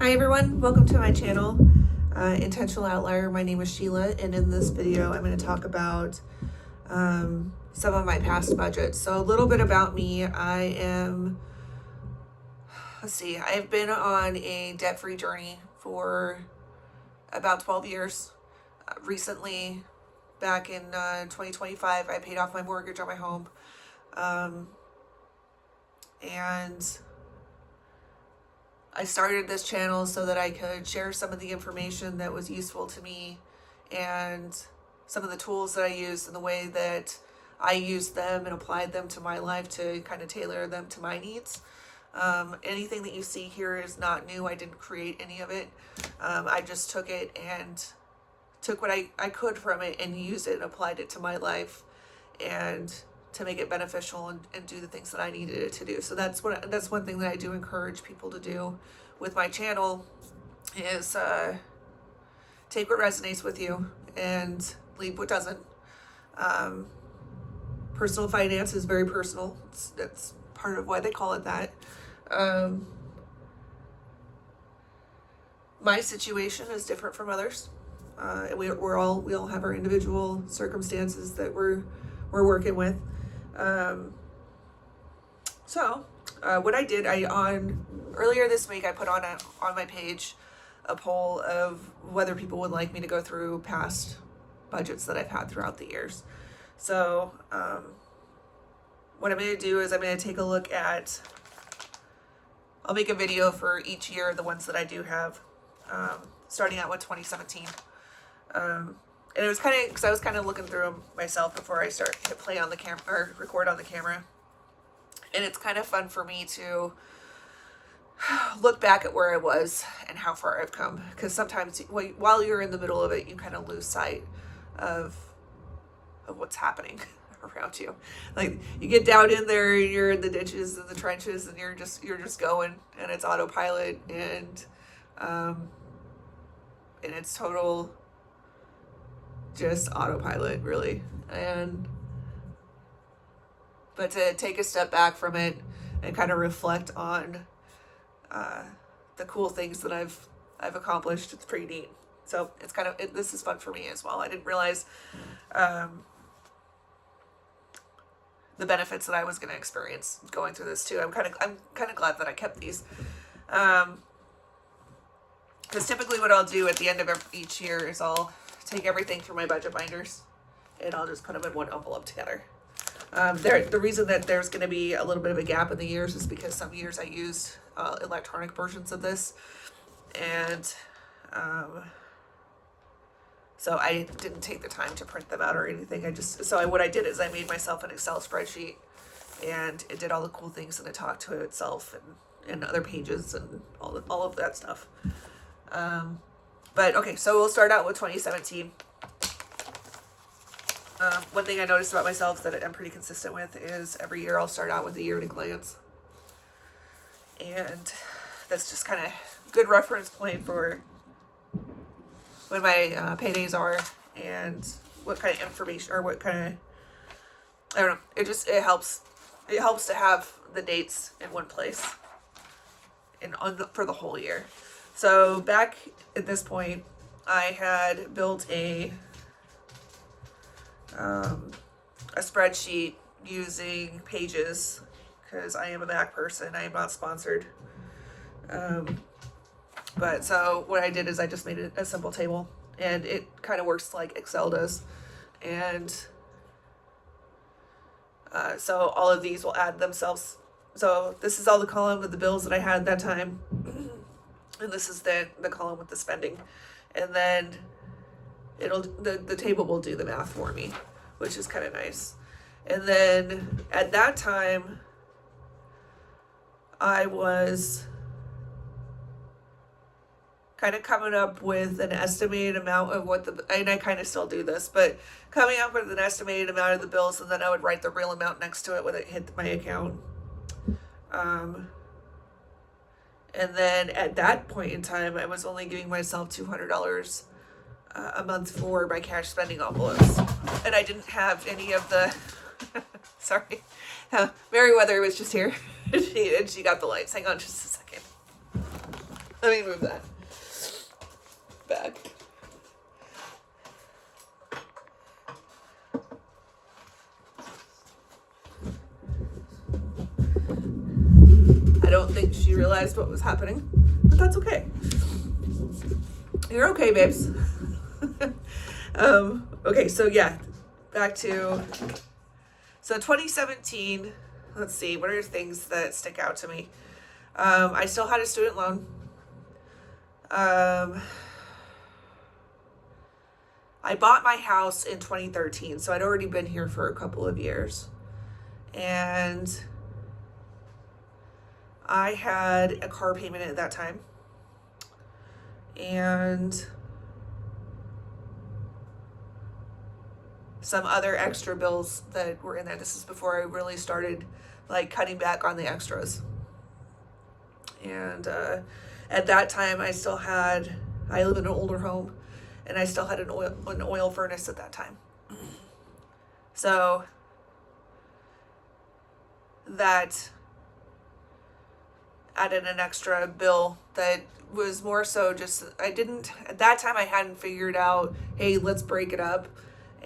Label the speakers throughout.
Speaker 1: Hi everyone, welcome to my channel, Intentional Outlier. My name is Sheila, and in this video I'm going to talk about some of my past budgets. So a little bit about me. I've been on a debt-free journey for about 12 years. Recently, back in 2025, I paid off my mortgage on my home, and I started this channel so that I could share some of the information that was useful to me and some of the tools that I used and the way that I used them and applied them to my life to kind of tailor them to my needs. Anything that you see here is not new. I didn't create any of it. I just took it and took what I could from it and used it and applied it to my life and to make it beneficial and do the things that I needed it to do. So that's one thing that I do encourage people to do with my channel is take what resonates with you and leave what doesn't. Personal finance is very personal. That's part of why they call it that. My situation is different from others. We all have our individual circumstances that we're working with. What I did, earlier this week, I put on my page a poll of whether people would like me to go through past budgets that I've had throughout the years. So, what I'm going to do is I'm going to take a look at, I'll make a video for each year, the ones that I do have, starting out with 2017. And it was because I was kind of looking through them myself before I start to play on the camera or record on the camera. And it's kind of fun for me to look back at where I was and how far I've come. Because sometimes while you're in the middle of it, you kind of lose sight of what's happening around you. Like you get down in there and you're in the ditches and the trenches and you're just going and it's autopilot and it's total just autopilot really. But to take a step back from it and kind of reflect on the cool things that I've accomplished, it's pretty neat. So it's this is fun for me as well. I didn't realize the benefits that I was going to experience going through this too. I'm kind of glad that I kept these. Because typically what I'll do at the end of each year is I'll take everything from my budget binders and I'll just put them in one envelope together. The reason that there's going to be a little bit of a gap in the years is because some years I used electronic versions of this, and so I didn't take the time to print them out or anything. What I did is I made myself an Excel spreadsheet, and it did all the cool things, and it talked to itself and other pages and all of that stuff. But okay, so we'll start out with 2017. One thing I noticed about myself that I'm pretty consistent with is every year I'll start out with a year at a glance. And that's just kind of good reference point for when my paydays are and what kind of information or what kind of, I don't know, it helps to have the dates in one place for the whole year. So back at this point, I had built a spreadsheet using Pages because I am a Mac person. I am not sponsored. But so what I did is I just made a simple table, and it kind of works like Excel does. And so all of these will add themselves. So this is all the column with the bills that I had at that time. And this is the column with the spending. And then the table will do the math for me, which is kind of nice. And then at that time, I was kind of coming up with an estimated amount of and I kind of still do this, but coming up with an estimated amount of the bills, and then I would write the real amount next to it when it hit my account. And then at that point in time, I was only giving myself $200 a month for my cash spending envelopes. And I didn't have any of the, sorry, Meriwether was just here. and she got the lights. Hang on just a second. Let me move that back. I don't think she realized what was happening, but that's okay. You're okay, babes. Okay, so yeah, back to, so 2017, let's see, what are things that stick out to me? I still had a student loan. I bought my house in 2013, so I'd already been here for a couple of years. And I had a car payment at that time. And some other extra bills that were in there. This is before I really started like cutting back on the extras. And at that time, I live in an older home, and I still had an oil furnace at that time. So that added an extra bill that was more so just, at that time I hadn't figured out, hey, let's break it up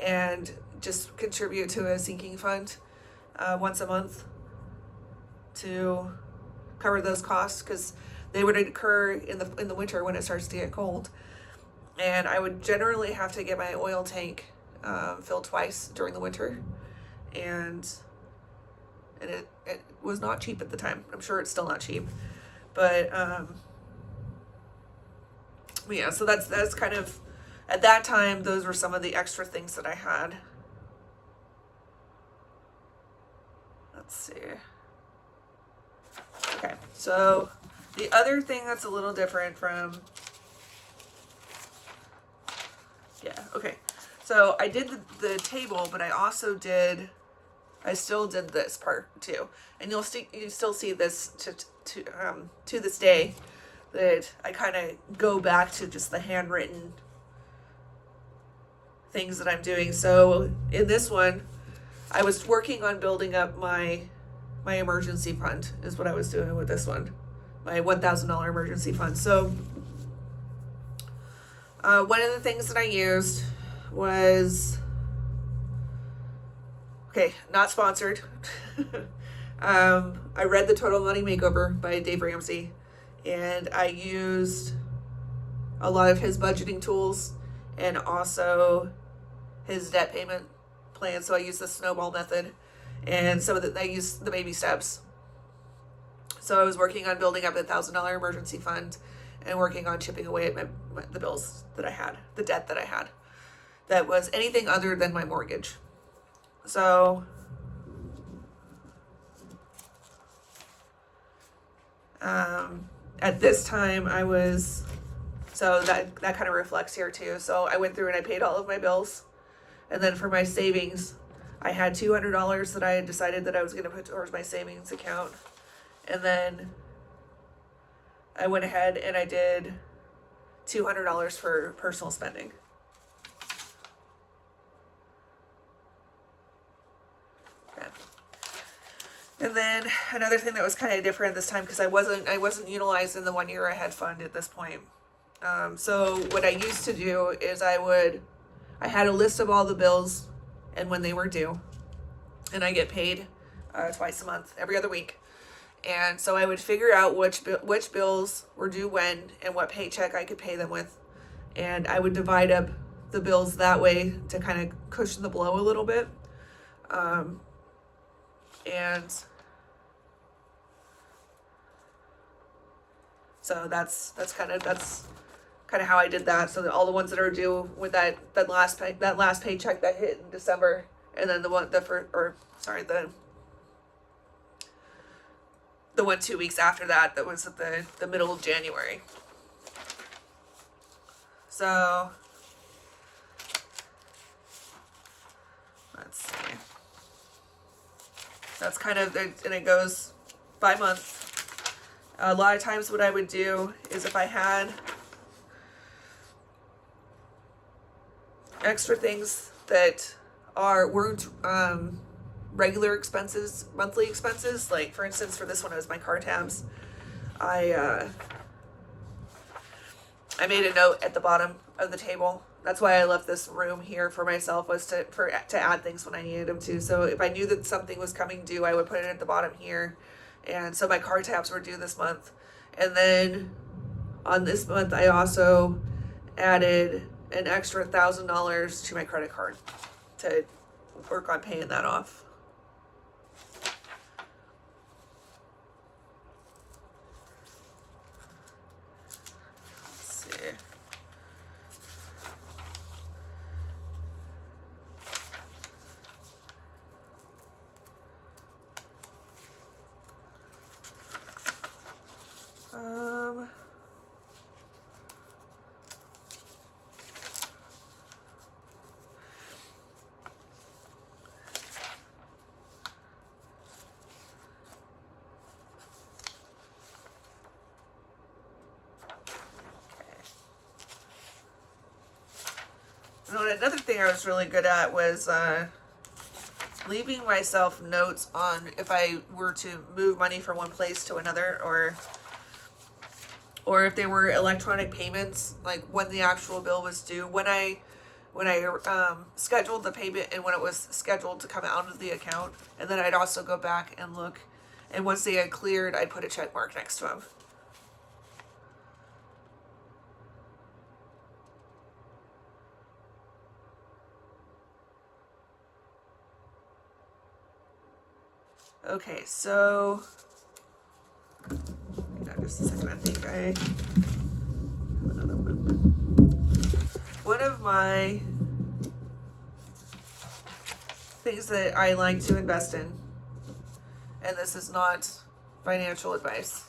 Speaker 1: and just contribute to a sinking fund once a month to cover those costs, because they would occur in the winter when it starts to get cold. And I would generally have to get my oil tank filled twice during the winter. And it was not cheap at the time. I'm sure it's still not cheap. But yeah, so that's kind of, at that time, those were some of the extra things that I had. Let's see. Okay, so the other thing that's a little different from, okay. So I did the table, but I still did this part too. And you still see this to this day, that I kind of go back to just the handwritten things that I'm doing. So in this one, I was working on building up my emergency fund, is what I was doing with this one, my $1,000 emergency fund. So one of the things that I used was, okay, not sponsored. I read The Total Money Makeover by Dave Ramsey, and I used a lot of his budgeting tools and also his debt payment plan. So I used the snowball method, and I used the baby steps. So I was working on building up a $1,000 emergency fund and working on chipping away at the bills that I had, the debt that I had, that was anything other than my mortgage. So at this time so that kind of reflects here too. So I went through and I paid all of my bills. And then for my savings, I had $200 that I had decided that I was going to put towards my savings account. And then I went ahead and I did $200 for personal spending. Okay. And then another thing that was kind of different this time, because I wasn't utilizing the 1 year ahead fund at this point. So what I used to do is I had a list of all the bills and when they were due, and I get paid twice a month, every other week. And so I would figure out which bills were due when and what paycheck I could pay them with. And I would divide up the bills that way to kind of cushion the blow a little bit. And so that's kind of how I did that. So that all the ones that are due with that last paycheck that hit in December, and then the one 2 weeks after that was at the middle of January. So let's see. That's kind of, and it goes by month. A lot of times what I would do is if I had extra things that weren't regular expenses, monthly expenses, like for instance for this one it was my car tabs. I I made a note at the bottom of the table. That's why I left this room here for myself, was to add things when I needed them to. So if I knew that something was coming due, I would put it at the bottom here. And so my car tabs were due this month. And then on this month, I also added an extra $1,000 to my credit card to work on paying that off. Let's see. Another thing I was really good at was leaving myself notes on if I were to move money from one place to another, or if they were electronic payments, like when the actual bill was due, when I scheduled the payment and when it was scheduled to come out of the account. And then I'd also go back and look, and once they had cleared, I'd put a check mark next to them. Okay, so hang on just a second. I think I have another one. One of my things that I like to invest in, and this is not financial advice,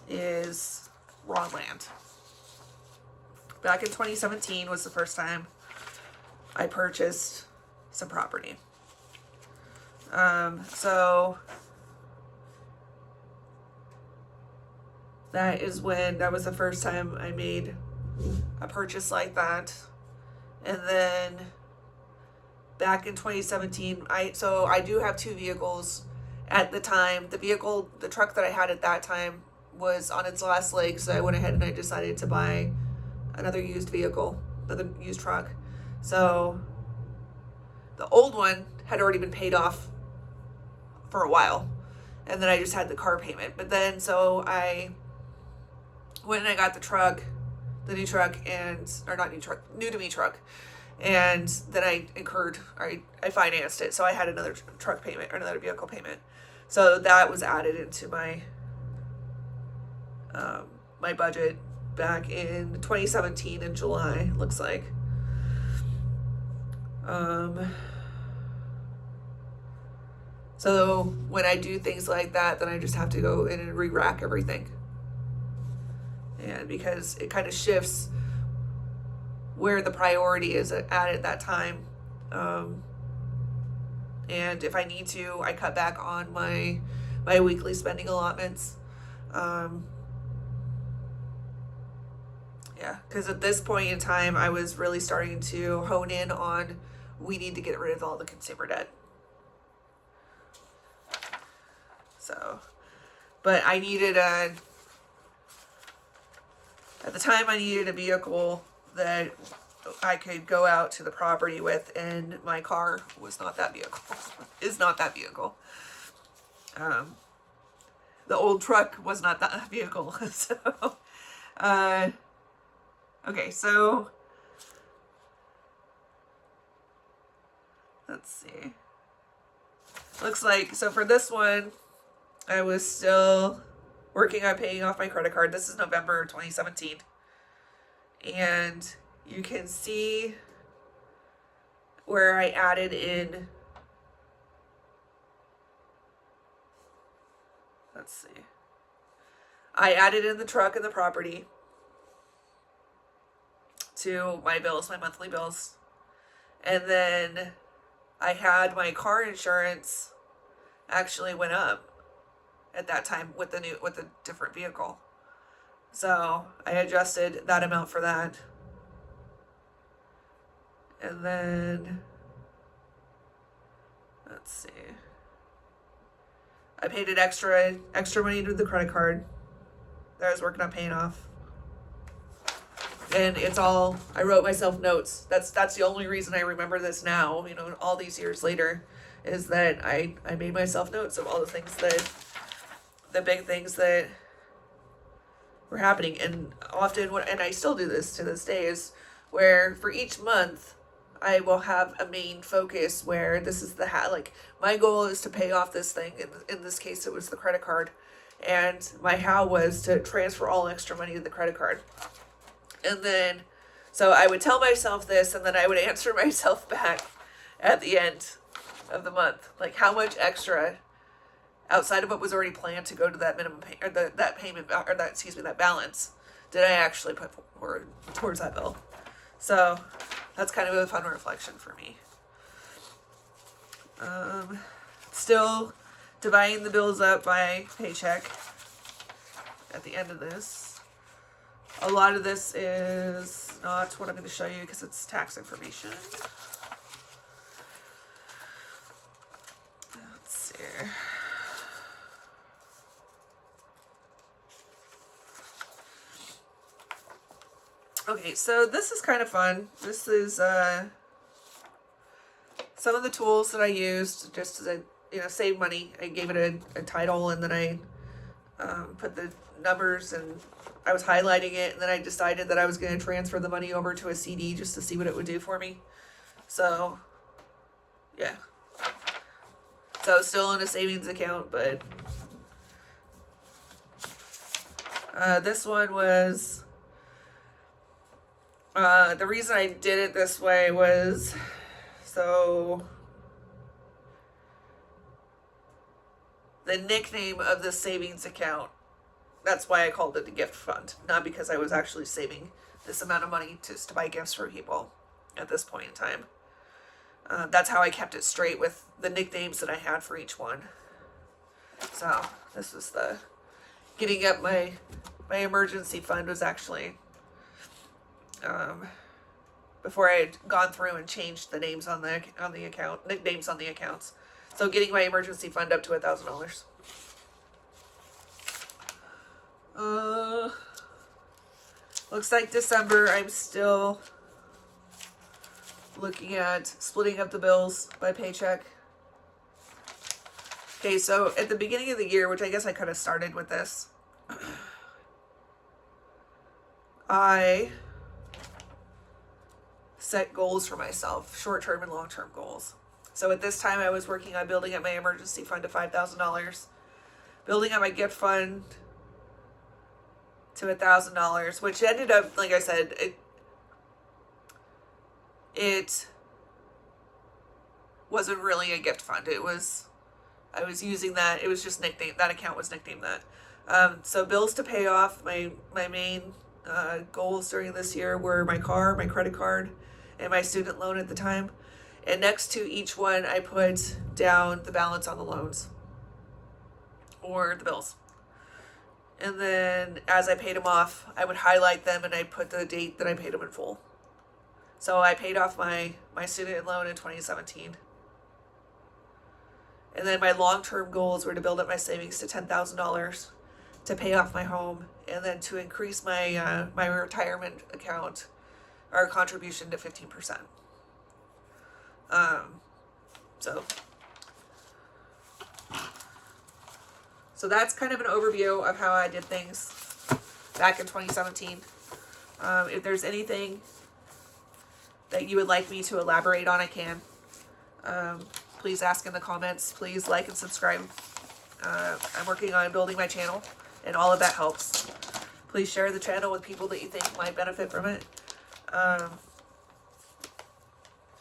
Speaker 1: is raw land. Back in 2017 was the first time I purchased some property. So that was the first time I made a purchase like that. And then back in 2017, I do have two vehicles at the time. The truck that I had at that time was on its last leg, so I went ahead and I decided to buy another used truck. So the old one had already been paid off for a while, and then I just had the car payment. But then so I went and I got the new to me truck, and then I financed it, so I had another truck payment or another vehicle payment. So that was added into my my budget back in 2017 in July, looks like. So when I do things like that, then I just have to go in and re-rack everything. And because it kind of shifts where the priority is at that time. And if I need to, I cut back on my weekly spending allotments. Because at this point in time, I was really starting to hone in on, we need to get rid of all the consumer debt. So, but at the time I needed a vehicle that I could go out to the property with, and my car was not that vehicle, is not that vehicle. The old truck was not that vehicle. So, okay, so let's see. Looks like, so for this one, I was still working on paying off my credit card. This is November 2017. And you can see where I added in, let's see. I added in the truck and the property to my bills, my monthly bills. And then I had my car insurance actually went up at that time with the different vehicle. So I adjusted that amount for that. And then let's see. I paid it extra money to the credit card. that I was working on paying off. And it's all, I wrote myself notes. That's the only reason I remember this now, all these years later, is that I made myself notes of all the things the big things that were happening. And often, and I still do this to this day, is where for each month, I will have a main focus where this is like my goal is to pay off this thing. In this case, it was the credit card. And my how was to transfer all extra money to the credit card. And then, so I would tell myself this, and then I would answer myself back at the end of the month, like how much extra outside of what was already planned to go to that minimum pay, or that payment, or that balance, did I actually put forward towards that bill. So that's kind of a fun reflection for me. Still dividing the bills up by paycheck at the end of this. A lot of this is not what I'm going to show you because it's tax information. Let's see. Okay, so this is kind of fun. This is some of the tools that I used just to save money. I gave it a title, and then I put the numbers, and I was highlighting it, and then I decided that I was going to transfer the money over to a CD just to see what it would do for me. So, yeah. So still in a savings account, but this one was, the reason I did it this way was, so the nickname of the savings account, that's why I called it a gift fund, not because I was actually saving this amount of money just to buy gifts for people at this point in time. That's how I kept it straight with the nicknames that I had for each one. So this was the getting up my emergency fund was actually before I had gone through and changed the names on the account, nicknames on the accounts. So getting my emergency fund up to $1,000. Looks like December, I'm still looking at splitting up the bills by paycheck. Okay, so at the beginning of the year, which I guess I kind of started with this, I set goals for myself, short-term and long-term goals. So at this time, I was working on building up my emergency fund to $5,000, building up my gift fund to $1,000, which ended up, like I said, it wasn't really a gift fund. I was using that. It was just nicknamed. That account was nicknamed that. So bills to pay off. My main goals during this year were my car, my credit card, and my student loan at the time. And next to each one, I put down the balance on the loans or the bills. And then as I paid them off, I would highlight them and I'd put the date that I paid them in full. So I paid off my student loan in 2017. And then my long-term goals were to build up my savings to $10,000 to pay off my home, and then to increase my my retirement account or contribution to 15%. So that's kind of an overview of how I did things back in 2017. If there's anything that you would like me to elaborate on, I can. Please ask in the comments. Please like and subscribe. I'm working on building my channel, and all of that helps. Please share the channel with people that you think might benefit from it.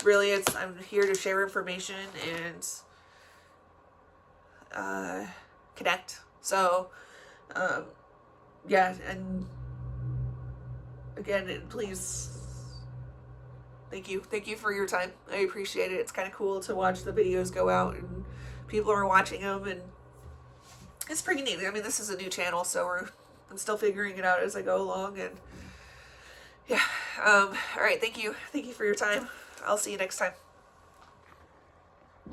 Speaker 1: Really, I'm here to share information and connect. So, yeah, and again, please, thank you for your time. I appreciate it. It's kind of cool to watch the videos go out and people are watching them, and it's pretty neat. I mean, this is a new channel, so I'm still figuring it out as I go along, and yeah. All right, thank you for your time. I'll see you next time.